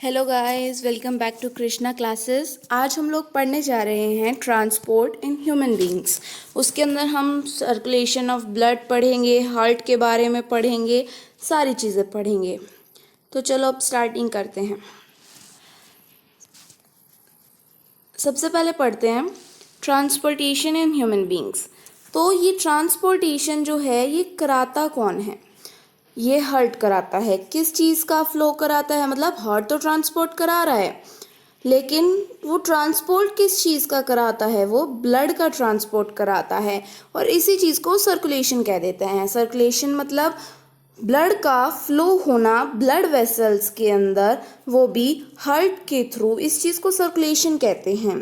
Hello guys, welcome back to Krishna classes. आज हम लोग पढ़ने जा रहे हैं ट्रांसपोर्ट इन ह्यूमन बींग्स। उसके अंदर हम सर्कुलेशन ऑफ ब्लड पढ़ेंगे, हार्ट के बारे में पढ़ेंगे, सारी चीज़ें पढ़ेंगे। तो चलो अब स्टार्टिंग करते हैं। सबसे पहले पढ़ते हैं ट्रांसपोर्टेशन इन ह्यूमन बींग्स। तो ये ट्रांसपोर्टेशन जो है ये कराता कौन है? ये हार्ट कराता है। किस चीज़ का फ्लो कराता है? मतलब हार्ट तो ट्रांसपोर्ट करा रहा है, लेकिन वो ट्रांसपोर्ट किस चीज़ का कराता है? वो ब्लड का ट्रांसपोर्ट कराता है, और इसी चीज़ को सर्कुलेशन कह देते हैं। सर्कुलेशन मतलब ब्लड का फ्लो होना ब्लड वेसल्स के अंदर, वो भी हार्ट के थ्रू। इस चीज़ को सर्कुलेशन कहते हैं।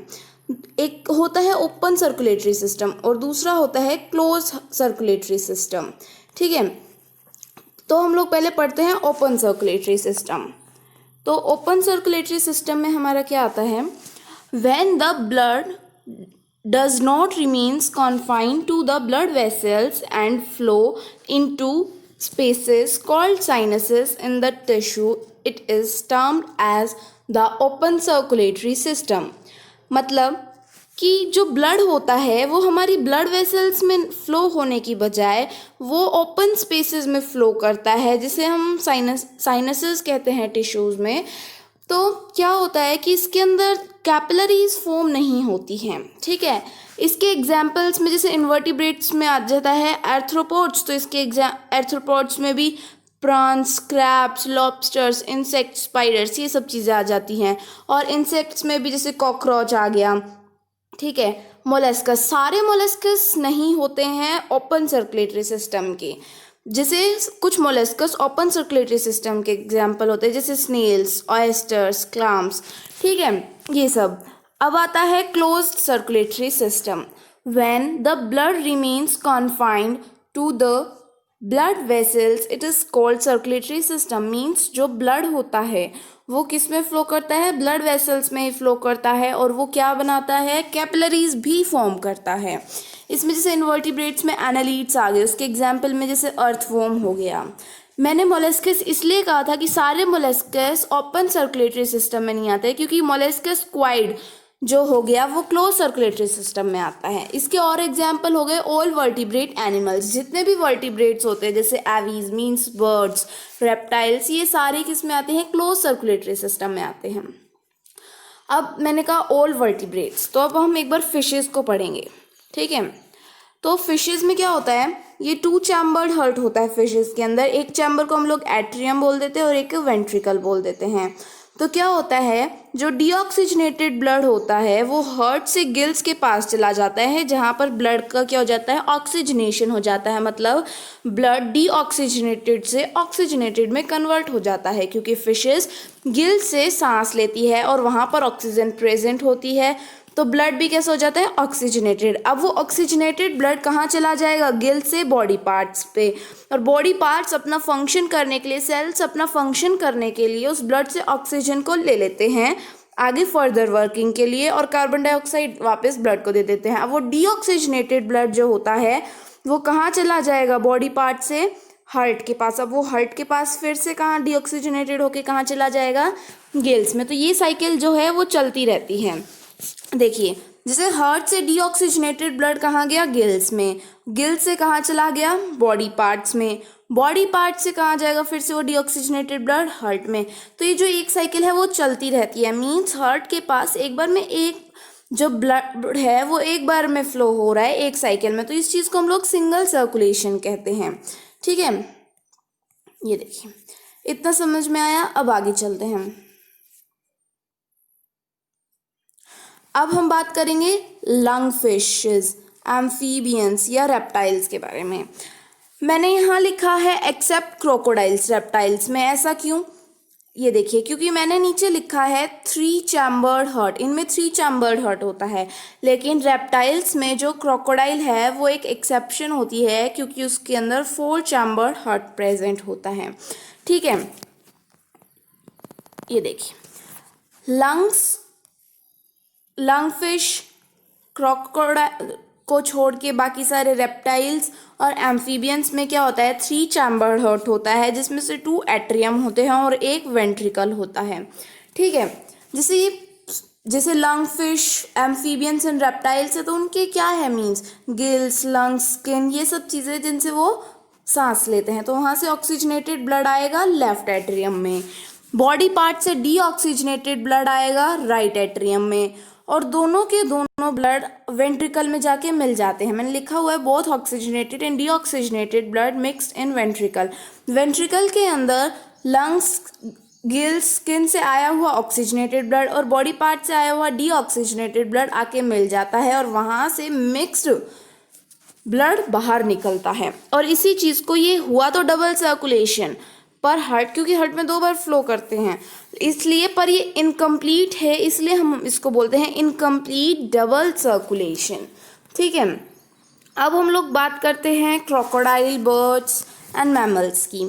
एक होता है ओपन सर्कुलेटरी सिस्टम और दूसरा होता है क्लोज सर्कुलेटरी सिस्टम। ठीक है, तो हम लोग पहले पढ़ते हैं ओपन सर्कुलेटरी सिस्टम। तो ओपन सर्कुलेटरी सिस्टम में हमारा क्या आता है? When the blood does not remains confined to the blood vessels and flow into spaces called sinuses in the tissue, it is termed as the open circulatory system। मतलब कि जो blood होता है वो हमारी ब्लड वेसल्स में flow होने की बजाय वो ओपन स्पेसेस में फ्लो करता है, जिसे हम साइनसेस कहते हैं टिश्यूज़ में। तो क्या होता है कि इसके अंदर कैपिलरीज फॉर्म नहीं होती हैं। ठीक है, इसके एग्जाम्पल्स में जैसे इन्वर्टिब्रेट्स में आ जाता है आर्थ्रोपोड्स, तो इसके आर्थ्रोपोड्स में भी prawns, crabs, lobsters, insects, spiders, ये सब चीज़ें आ जाती हैं। और इंसेक्ट्स में भी जैसे कॉकरोच आ गया। ठीक है, मोलस्कस, सारे मोलस्कस नहीं होते हैं ओपन सर्कुलेटरी सिस्टम के। जैसे कुछ मोलस्कस ओपन सर्कुलेटरी सिस्टम के एग्जाम्पल होते हैं, जैसे स्नेल्स, ऑयस्टर्स, क्लैम्स। ठीक है, ये सब। अब आता है closed circulatory system. When the blood remains confined to the blood vessels it is called circulatory system. Means जो ब्लड होता है वो किस में फ्लो करता है? ब्लड वेसल्स में ही फ्लो करता है, और वो क्या बनाता है? कैपिलरीज भी फॉर्म करता है। इसमें जैसे इन्वर्टिब्रेट्स में एनालीड्स आ गए, उसके एग्जाम्पल में जैसे अर्थवॉर्म हो गया। मैंने मोलस्कस इसलिए कहा था कि सारे मोलस्कस ओपन सर्कुलेटरी सिस्टम में नहीं आते, क्योंकि मोलस्कस क्वाइड जो हो गया वो क्लोज सर्कुलेटरी सिस्टम में आता है। इसके और एग्जाम्पल हो गए ऑल वर्टिब्रेट एनिमल्स। जितने भी वर्टिब्रेट्स होते हैं जैसे एवीज मीन्स बर्ड्स, रेप्टाइल्स, ये सारे किस में आते हैं? क्लोज सर्कुलेटरी सिस्टम में आते हैं। अब मैंने कहा ऑल वर्टिब्रेट्स, तो अब हम एक बार फिशेस को पढ़ेंगे। ठीक है, तो फिशेस में क्या होता है? ये 2 चैम्बर्ड हार्ट होता है फिशेस के अंदर। एक चैम्बर को हम लोग एट्रियम बोल देते हैं और एक वेंट्रिकल बोल देते हैं। तो क्या होता है, जो डीऑक्सीजनेटेड ब्लड होता है वो हार्ट से गिल्स के पास चला जाता है, जहाँ पर ब्लड का क्या हो जाता है? ऑक्सीजनेशन हो जाता है। मतलब ब्लड डीऑक्सीजनेटेड से ऑक्सीजनेटेड में कन्वर्ट हो जाता है, क्योंकि फिशेस गिल से सांस लेती है और वहाँ पर ऑक्सीजन प्रेजेंट होती है। तो ब्लड भी कैसे हो जाता है? ऑक्सीजनेटेड। अब वो ऑक्सीजनेटेड ब्लड कहाँ चला जाएगा? गिल से बॉडी पार्ट्स पे। और बॉडी पार्ट्स अपना फंक्शन करने के लिए, सेल्स अपना फंक्शन करने के लिए उस ब्लड से ऑक्सीजन को ले लेते हैं आगे फर्दर वर्किंग के लिए, और कार्बन डाइऑक्साइड वापस ब्लड को दे देते हैं। अब वो डीऑक्सीजनेटेड ब्लड जो होता है वो कहाँ चला जाएगा? बॉडी पार्ट से हार्ट के पास। अब वो हार्ट के पास फिर से कहाँ डीऑक्सीजनेटेड होके कहाँ चला जाएगा? गिल्स में। तो ये साइकिल जो है वो चलती रहती है। देखिए, जैसे हार्ट से डीऑक्सीजनेटेड ब्लड कहाँ गया? गिल्स में। गिल्स से कहाँ चला गया? बॉडी पार्ट्स में। बॉडी पार्ट से कहाँ जाएगा फिर से वो डीऑक्सीजनेटेड ब्लड? हार्ट में। तो ये जो एक साइकिल है वो चलती रहती है। मीन्स हार्ट के पास एक बार में एक जो ब्लड है वो एक बार में फ्लो हो रहा है एक साइकिल में। तो इस चीज़ को हम लोग सिंगल सर्कुलेशन कहते हैं। ठीक है, ये देखिए, इतना समझ में आया। अब आगे चलते हैं। अब हम बात करेंगे लंग फिशेस, एम्फीबियंस या रेप्टाइल्स के बारे में। मैंने यहाँ लिखा है एक्सेप्ट क्रोकोडाइल्स, रेप्टाइल्स में। ऐसा क्यों? ये देखिए, क्योंकि मैंने नीचे लिखा है 3 चैम्बर्ड हार्ट, इनमें 3 चैम्बर्ड हार्ट होता है। लेकिन रेप्टाइल्स में जो क्रोकोडाइल है वो एक एक्सेप्शन होती है, क्योंकि उसके अंदर 4 चैम्बर्ड हार्ट प्रेजेंट होता है। ठीक है, ये देखिए, लंगफिश, क्रोकोडाइल को छोड़ के बाकी सारे रेप्टाइल्स और एम्फीबियंस में क्या होता है? 3 चैम्बर्ड हार्ट होता है, जिसमें से 2 एट्रियम होते हैं और एक वेंट्रिकल होता है। ठीक है। जैसे lung fish, amphibians and reptiles है, तो उनके क्या है मीन्स गिल्स, लंग्स, स्किन, ये सब चीज़ें जिनसे वो सांस लेते हैं, तो वहाँ से ऑक्सीजनेटेड ब्लड आएगा लेफ्ट एट्रियम में। बॉडी पार्ट से डीऑक्सीजनेटेड ब्लड आएगा राइट एट्रियम में, और दोनों के दोनों ब्लड वेंट्रिकल में जाके मिल जाते हैं। मैंने लिखा हुआ है both oxygenated and deoxygenated blood mixed in ventricle. Ventricle के अंदर लंग्स, गिल्स, स्किन से आया हुआ ऑक्सीजनेटेड ब्लड और बॉडी पार्ट से आया हुआ डीऑक्सीजनेटेड ब्लड आके मिल जाता है, और वहाँ से मिक्स्ड ब्लड बाहर निकलता है। और इसी चीज़ को, ये हुआ तो डबल सर्कुलेशन, पर हार्ट, क्योंकि हार्ट में 2 बार फ्लो करते हैं इसलिए, पर ये इनकम्प्लीट है, इसलिए हम इसको बोलते हैं इनकम्प्लीट डबल सर्कुलेशन। ठीक है। अब हम लोग बात करते हैं क्रोकोडाइल, बर्ड्स एंड मैमल्स की।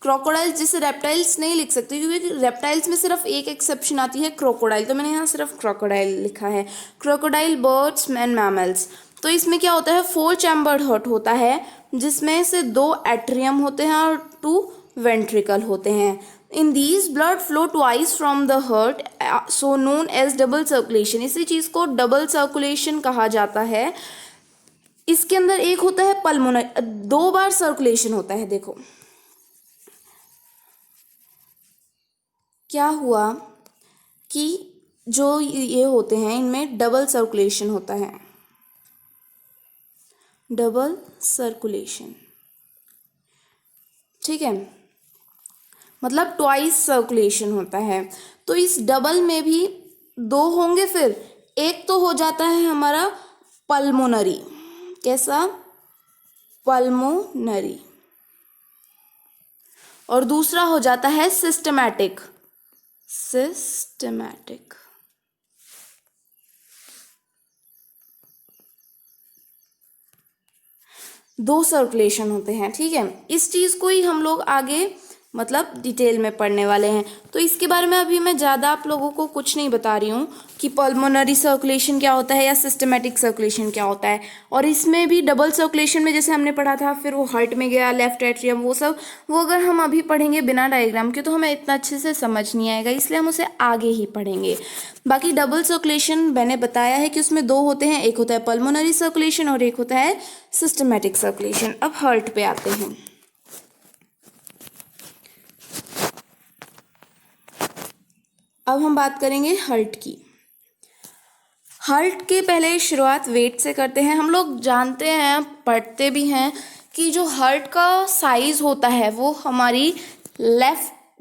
क्रोकोडाइल्स, जैसे रेप्टाइल्स नहीं लिख सकते क्योंकि रेप्टाइल्स में सिर्फ एक एक्सेप्शन आती है, क्रोकोडाइल, तो मैंने यहाँ सिर्फ क्रोकोडाइल लिखा है। क्रोकोडाइल, बर्ड्स एंड मैमल्स, तो इसमें क्या होता है, 4 चैम्बर्ड हार्ट होता है, जिसमें से 2 एट्रियम होते हैं और 2 वेंट्रिकल होते हैं। In these blood flow twice from the heart, so known as double circulation. इसी चीज़ को डबल सर्कुलेशन कहा जाता है। इसके अंदर एक होता है पल्मोनरी, 2 बार सर्कुलेशन होता है। देखो क्या हुआ कि जो ये होते हैं इनमें डबल सर्कुलेशन होता है, डबल सर्कुलेशन। ठीक है, मतलब ट्वाइस सर्कुलेशन होता है। तो इस डबल में भी 2 होंगे, फिर एक तो हो जाता है हमारा पल्मोनरी। कैसा? पल्मोनरी। और दूसरा हो जाता है सिस्टमैटिक। सिस्टमैटिक। दो सर्कुलेशन होते हैं। ठीक है, इस चीज़ को ही हम लोग आगे मतलब डिटेल में पढ़ने वाले हैं, तो इसके बारे में अभी मैं ज़्यादा आप लोगों को कुछ नहीं बता रही हूँ कि पल्मोनरी सर्कुलेशन क्या होता है या सिस्टमैटिक सर्कुलेशन क्या होता है। और इसमें भी डबल सर्कुलेशन में जैसे हमने पढ़ा था, फिर वो हार्ट में गया, लेफ्ट एट्रियम, वो सब, वो अगर हम अभी पढ़ेंगे बिना डायग्राम के तो हमें इतना अच्छे से समझ नहीं आएगा, इसलिए हम उसे आगे ही पढ़ेंगे। बाकी डबल सर्कुलेशन मैंने बताया है कि उसमें 2 होते हैं, एक होता है पल्मोनरी सर्कुलेशन और एक होता है सिस्टमैटिक सर्कुलेशन। अब हार्ट पे आते हैं। अब हम बात करेंगे हार्ट की। हार्ट के पहले शुरुआत वेट से करते हैं। हम लोग जानते हैं, पढ़ते भी हैं कि जो हार्ट का साइज होता है वो हमारी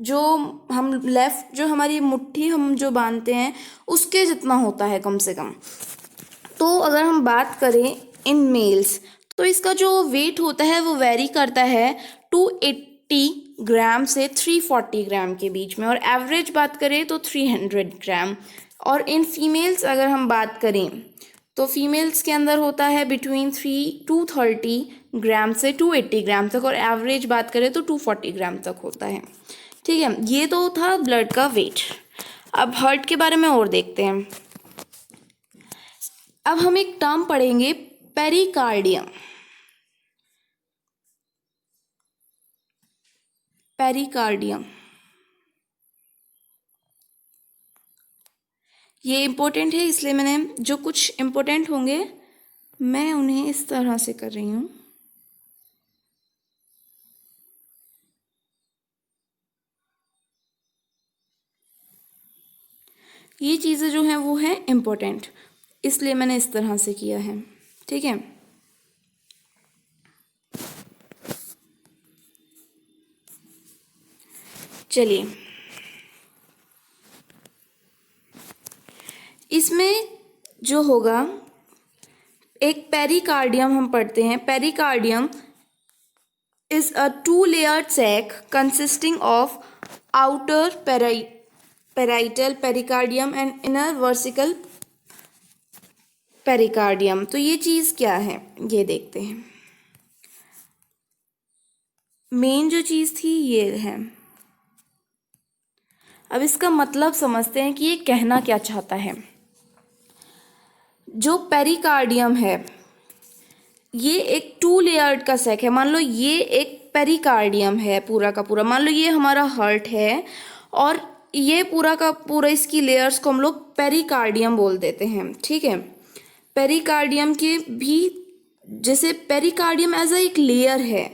जो हमारी मुट्ठी हम जो बांधते हैं उसके जितना होता है कम से कम। तो अगर हम बात करें इन मेल्स, तो इसका जो वेट होता है वो वेरी करता है 280 ग्राम से 340 ग्राम के बीच में, और एवरेज बात करें तो 300 ग्राम। और इन फीमेल्स अगर हम बात करें तो फीमेल्स के अंदर होता है बिटवीन 230 ग्राम से 280 ग्राम तक, और एवरेज बात करें तो 240 ग्राम तक होता है। ठीक है, ये तो था ब्लड का वेट। अब हार्ट के बारे में और देखते हैं। अब हम एक टर्म पढ़ेंगे, पेरिकार्डियम। पेरिकार्डियम, ये इम्पोर्टेंट है, इसलिए मैंने जो कुछ इम्पोर्टेंट होंगे मैं उन्हें इस तरह से कर रही हूँ। ये चीज़ें जो हैं वो हैं इम्पोर्टेंट, इसलिए मैंने इस तरह से किया है। ठीक है, चलिए इसमें जो होगा, एक पेरिकार्डियम हम पढ़ते हैं। Pericardium is a 2-layered sac consisting of outer parietal pericardium and inner versical pericardium। तो ये चीज़ क्या है ये देखते हैं। मेन जो चीज़ थी ये है। अब इसका मतलब समझते हैं कि ये कहना क्या चाहता है। जो पेरिकार्डियम है ये एक 2-लेयर्ड का सैक है। मान लो ये एक पेरिकार्डियम है पूरा का पूरा, मान लो ये हमारा हार्ट है और ये पूरा का पूरा इसकी लेयर्स को हम लोग पेरिकार्डियम बोल देते हैं, ठीक है। पेरिकार्डियम के भी जैसे पेरिकार्डियम एज अ एक लेयर है,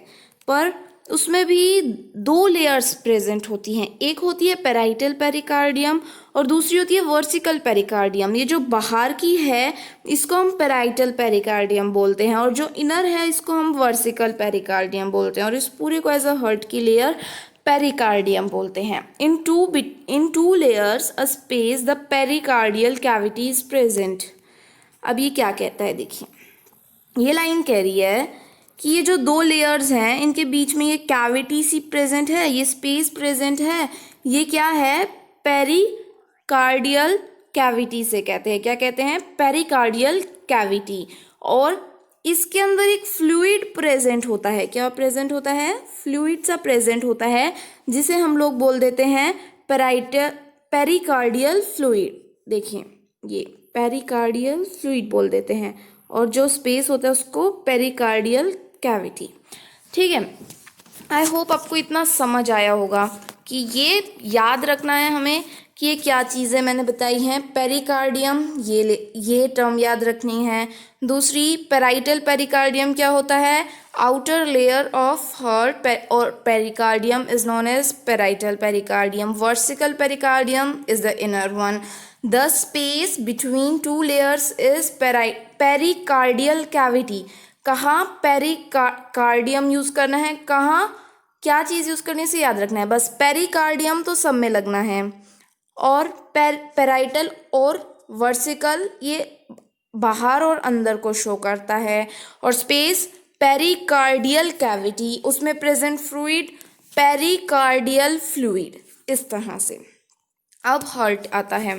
पर उसमें भी दो लेयर्स प्रेजेंट होती हैं। एक होती है पेराइटल पेरिकार्डियम और दूसरी होती है वर्सिकल पेरिकार्डियम। ये जो बाहर की है इसको हम पेराइटल पेरिकार्डियम बोलते हैं और जो इनर है इसको हम वर्सिकल पेरिकार्डियम बोलते हैं और इस पूरे को एज अ हार्ट की लेयर पेरिकार्डियम बोलते हैं। In two layers a space the pericardial cavity is present. अब ये क्या कहता है, देखिए ये लाइन कह रही है कि ये जो दो लेयर्स हैं इनके बीच में ये कैविटी सी प्रेजेंट है, ये स्पेस प्रेजेंट है। ये क्या है, पेरिकार्डियल कैविटी से कहते हैं। क्या कहते हैं, पेरिकार्डियल कैविटी। और इसके अंदर एक फ्लूइड प्रेजेंट होता है। क्या प्रेजेंट होता है, फ्लूइड सा प्रेजेंट होता है जिसे हम लोग बोल देते हैं पेरिकार्डियल फ्लूइड। देखिए ये पेरिकार्डियल फ्लूइड बोल देते हैं और जो स्पेस होता है उसको पेरिकार्डियल कैविटी, ठीक है। आई होप आपको इतना समझ आया होगा कि ये याद रखना है हमें कि ये क्या चीज़ें मैंने बताई हैं। पेरिकार्डियम, ये टर्म याद रखनी है। दूसरी पेराइटल पेरिकार्डियम क्या होता है, आउटर लेयर ऑफ हार्ट, और pericardium is known as parietal pericardium. Visceral pericardium is the inner one. The space between two layers is pericardial cavity। कहाँ पेरिकार्डियम यूज करना है, कहाँ क्या चीज़ यूज करने से याद रखना है, बस पेरिकार्डियम तो सब में लगना है। और पेराइटल और वर्सिकल ये बाहर और अंदर को शो करता है। और स्पेस पेरिकार्डियल कैविटी, उसमें प्रेजेंट फ्लूइड पेरिकार्डियल फ्लूइड, इस तरह से। अब हार्ट आता है,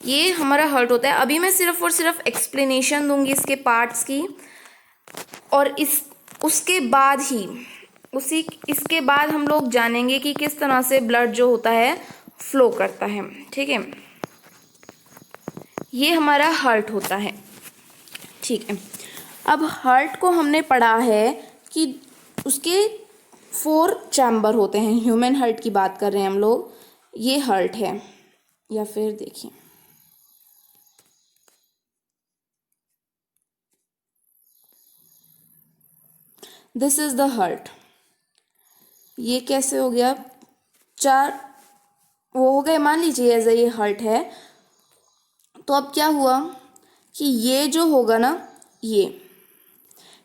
ये हमारा हार्ट होता है। अभी मैं सिर्फ और सिर्फ एक्सप्लेनेशन दूंगी इसके पार्ट्स की, और उसके बाद ही इसके बाद हम लोग जानेंगे कि किस तरह से ब्लड जो होता है फ्लो करता है, ठीक है। ये हमारा हार्ट होता है, ठीक है। अब हार्ट को हमने पढ़ा है कि उसके 4 चैम्बर होते हैं। ह्यूमन हार्ट की बात कर रहे हैं हम लोग। ये हार्ट है, या फिर देखिए दिस इज द हार्ट। ये कैसे हो गया, 4 वो हो गए, मान लीजिए एज ये हार्ट है। तो अब क्या हुआ कि ये जो होगा ना, ये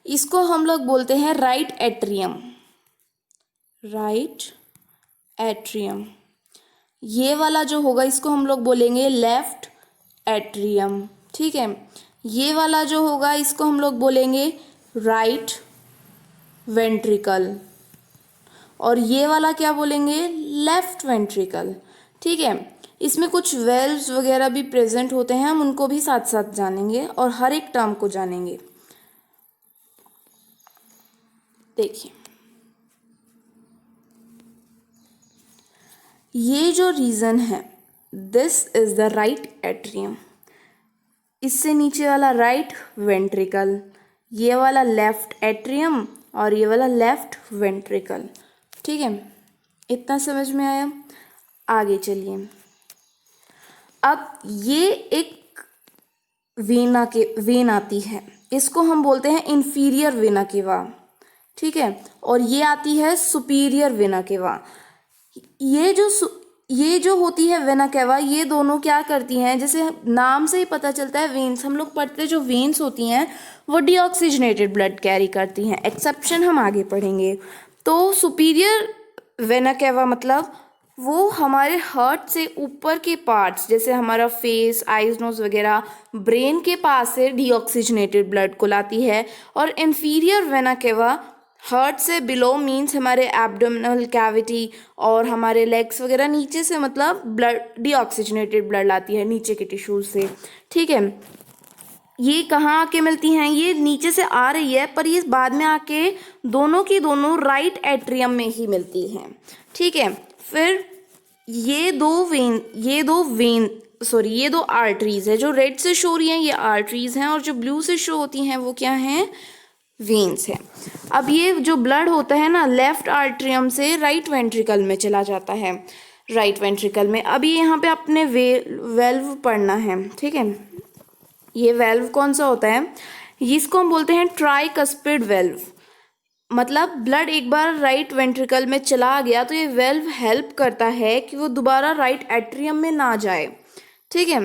इसको हम लोग बोलते हैं राइट एट्रियम। Right atrium. ये वाला जो होगा इसको हम लोग बोलेंगे लेफ्ट एट्रियम, ठीक है। ये वाला जो होगा इसको हम लोग बोलेंगे राइट वेंट्रिकल, और ये वाला क्या बोलेंगे, लेफ्ट वेंट्रिकल, ठीक है। इसमें कुछ वेल्व्स वगैरह भी प्रेजेंट होते हैं, हम उनको भी साथ साथ जानेंगे और हर एक टर्म को जानेंगे। देखिए ये जो रीजन है, this is the right atrium. इससे नीचे वाला राइट वेंट्रिकल, ये वाला लेफ्ट एट्रियम और ये वाला लेफ्ट वेंट्रिकल, ठीक है। इतना समझ में आया। आगे चलिए। अब ये एक वेन आती है, इसको हम बोलते हैं इंफीरियर वेना केवा, ठीक है। और ये आती है सुपीरियर वेना केवा। ये जो होती है वेना केवा, ये दोनों क्या करती हैं, जैसे नाम से ही पता चलता है, वेन्स हम लोग पढ़ते हैं, जो वेन्स होती हैं वो डीऑक्सीजनेटेड ब्लड कैरी करती हैं। एक्सेप्शन हम आगे पढ़ेंगे। तो सुपीरियर वेना केवा मतलब वो हमारे हार्ट से ऊपर के पार्ट्स, जैसे हमारा फेस, आईज, नोज वगैरह, ब्रेन के पास से डीऑक्सीजनेटेड ब्लड को लाती है। और इंफीरियर वेना केवा हार्ट से बिलो मीन्स हमारे एब्डोमिनल कैविटी और हमारे लेग्स वगैरह नीचे से, मतलब ब्लड डीऑक्सीजनेटेड ब्लड लाती है नीचे के टिश्यूज से, ठीक है। ये कहाँ आके मिलती हैं, ये नीचे से आ रही है पर ये बाद में आके दोनों की दोनों राइट एट्रियम में ही मिलती हैं, ठीक है। फिर ये दो आर्टरीज है जो रेड से शो हो रही हैं, ये आर्टरीज हैं, और जो ब्लू से शो होती हैं वो क्या हैं, वेन्स है। अब ये जो ब्लड होता है ना, लेफ्ट आर्ट्रियम से राइट वेंट्रिकल में चला जाता है। राइट वेंट्रिकल में। अभी यहाँ पे अपने वेल्व पढ़ना है, ठीक है। ये वेल्व कौन सा होता है, इसको हम बोलते हैं ट्राइकस्पिड वेल्व। मतलब ब्लड एक बार राइट वेंट्रिकल में चला गया तो ये वेल्व हेल्प करता है कि वो दोबारा राइट एट्रियम में ना जाए, ठीक है,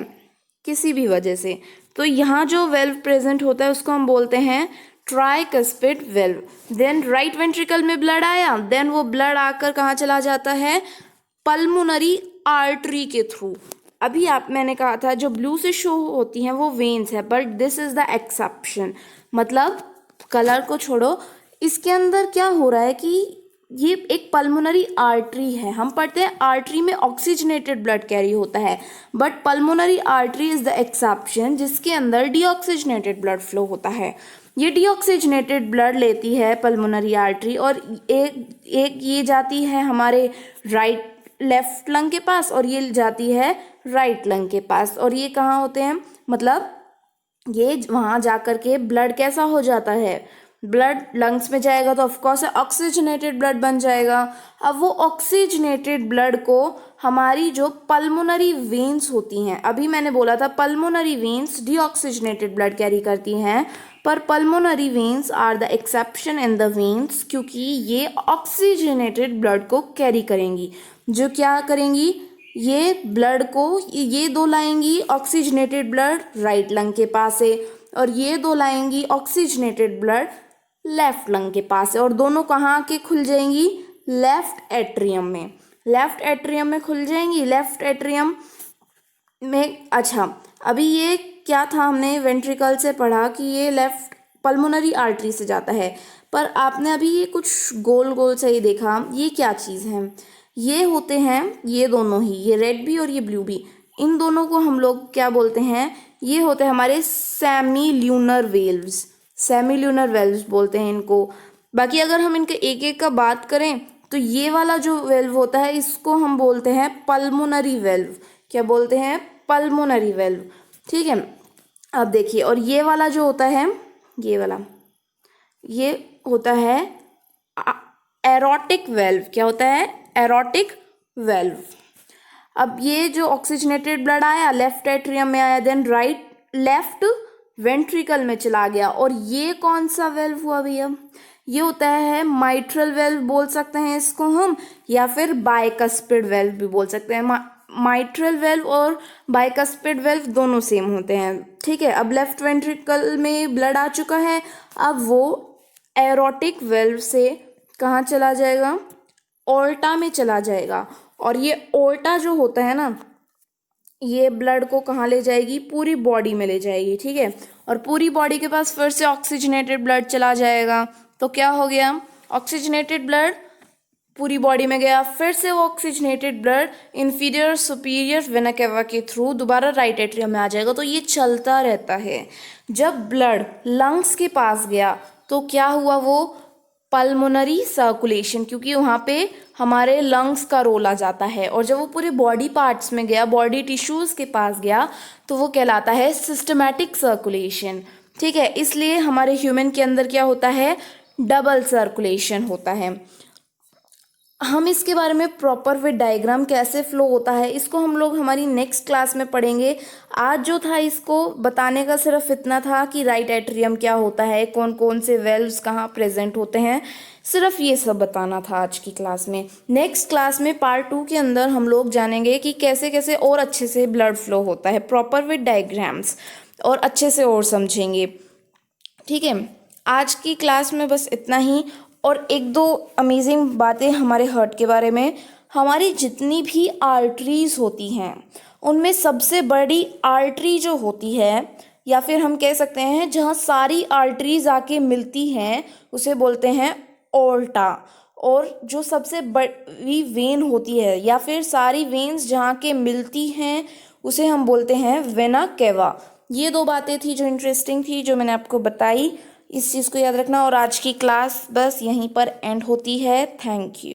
किसी भी वजह से। तो यहाँ जो वेल्व प्रेजेंट होता है उसको हम बोलते हैं tricuspid valve. Then right ventricle में ब्लड आया, देन वो ब्लड आकर कहाँ चला जाता है, पल्मोनरी आर्टरी के थ्रू। अभी मैंने कहा था जो ब्लू से शो होती हैं वो वेन्स है, but this is the exception. मतलब कलर को छोड़ो, इसके अंदर क्या हो रहा है कि ये एक पल्मोनरी आर्टरी है। हम पढ़ते हैं आर्टरी में ऑक्सीजनेटेड ब्लड कैरी होता है, but pulmonary artery is the exception जिसके अंदर डीऑक्सीजनेटेड ब्लड फ्लो होता है। ये डीऑक्सीजनेटेड ब्लड लेती है पल्मोनरी आर्टरी, और एक ये जाती है हमारे लेफ्ट लंग के पास, और ये जाती है राइट लंग के पास। और ये कहाँ होते हैं, मतलब ये वहाँ जाकर के ब्लड कैसा हो जाता है, ब्लड लंग्स में जाएगा तो ऑफकोर्स ऑक्सीजनेटेड ब्लड बन जाएगा। अब वो ऑक्सीजनेटेड ब्लड को हमारी जो पल्मोनरी वेन्स होती हैं, अभी मैंने बोला था pulmonary veins deoxygenated blood carry करती हैं, पर pulmonary veins are the exception in the veins, क्योंकि ये ऑक्सीजनेटेड ब्लड को कैरी करेंगी। जो क्या करेंगी, ये ब्लड को ये दो लाएंगी ऑक्सीजनेटेड ब्लड राइट लंग के पास से, और ये दो लाएंगी ऑक्सीजनेटेड ब्लड लेफ्ट लंग के पास है, और दोनों कहाँ के खुल जाएंगी, लेफ्ट एट्रियम में। लेफ्ट एट्रियम में खुल जाएंगी, लेफ्ट एट्रियम में। अच्छा, अभी ये क्या था, हमने वेंट्रिकल से पढ़ा कि ये लेफ्ट पल्मोनरी आर्टरी से जाता है, पर आपने अभी ये कुछ गोल गोल से ही देखा, ये क्या चीज़ है, ये होते हैं ये दोनों ही, ये रेड भी और ये ब्लू भी, इन दोनों को हम लोग क्या बोलते हैं, ये होते हैं हमारे semi lunar valves. Semi lunar valves बोलते हैं इनको। बाकी अगर हम इनके एक एक का बात करें तो ये वाला जो वेल्व होता है इसको हम बोलते हैं पल्मोनरी वेल्व। क्या बोलते हैं, पल्मोनरी वेल्व, ठीक है। अब देखिए, और ये वाला जो होता है, ये वाला, ये होता है एरोटिक वेल्व। क्या होता है, एरोटिक वेल्व। अब ये जो ऑक्सीजनेटेड ब्लड आया लेफ्ट एट्रियम में आया, देन लेफ्ट वेंट्रिकल में चला गया, और ये कौन सा वेल्व हुआ भैया, ये होता है माइट्रल वेल्व बोल सकते हैं इसको हम, या फिर बाइकस्पिड वेल्व भी बोल सकते हैं। माइट्रल वेल्व और बाइकस्पिड वेल्व दोनों सेम होते हैं, ठीक है। अब लेफ्ट वेंट्रिकल में ब्लड आ चुका है, अब वो एरोटिक वेल्व से कहाँ चला जाएगा, ओल्टा में चला जाएगा, और ये ओल्टा जो होता है ना, ये ब्लड को कहाँ ले जाएगी, पूरी बॉडी में ले जाएगी, ठीक है। और पूरी बॉडी के पास फिर से ऑक्सीजनेटेड ब्लड चला जाएगा, तो क्या हो गया, ऑक्सीजनेटेड ब्लड पूरी बॉडी में गया, फिर से वो oxygenated blood inferior superior vena cava के थ्रू दोबारा राइट एट्रियम में आ जाएगा। तो ये चलता रहता है। जब ब्लड लंग्स के पास गया तो क्या हुआ, वो पल्मोनरी सर्कुलेशन, क्योंकि वहाँ पे हमारे लंग्स का रोल आ जाता है, और जब वो पूरे बॉडी पार्ट्स में गया, बॉडी टिश्यूज़ के पास गया, तो वो कहलाता है सिस्टमैटिक सर्कुलेशन, ठीक है। इसलिए हमारे ह्यूमन के अंदर क्या होता है, डबल सर्कुलेशन होता है। हम इसके बारे में प्रॉपर विद डायग्राम कैसे फ्लो होता है इसको हम लोग हमारी नेक्स्ट क्लास में पढ़ेंगे। आज जो था इसको बताने का सिर्फ इतना था कि राइट एट्रियम क्या होता है, कौन कौन से वेल्व्स कहाँ प्रेजेंट होते हैं, सिर्फ ये सब बताना था आज की क्लास में। नेक्स्ट क्लास में पार्ट 2 के अंदर हम लोग जानेंगे कि कैसे कैसे और अच्छे से ब्लड फ्लो होता है, प्रॉपर विद डायग्राम्स, और अच्छे से और समझेंगे, ठीक है। आज की क्लास में बस इतना ही। और एक दो अमेजिंग बातें हमारे हार्ट के बारे में, हमारी जितनी भी आर्टरीज होती हैं उनमें सबसे बड़ी आर्टरी जो होती है, या फिर हम कह सकते हैं जहाँ सारी आर्टरीज आके मिलती हैं, उसे बोलते हैं ओल्टा। और जो सबसे बड़ी वेन होती है या फिर सारी वेन्स जहाँ के मिलती हैं उसे हम बोलते हैं वेना केवा। ये दो बातें थी जो इंटरेस्टिंग थी, जो मैंने आपको बताई। इस चीज़ को याद रखना। और आज की क्लास बस यहीं पर एंड होती है। Thank you.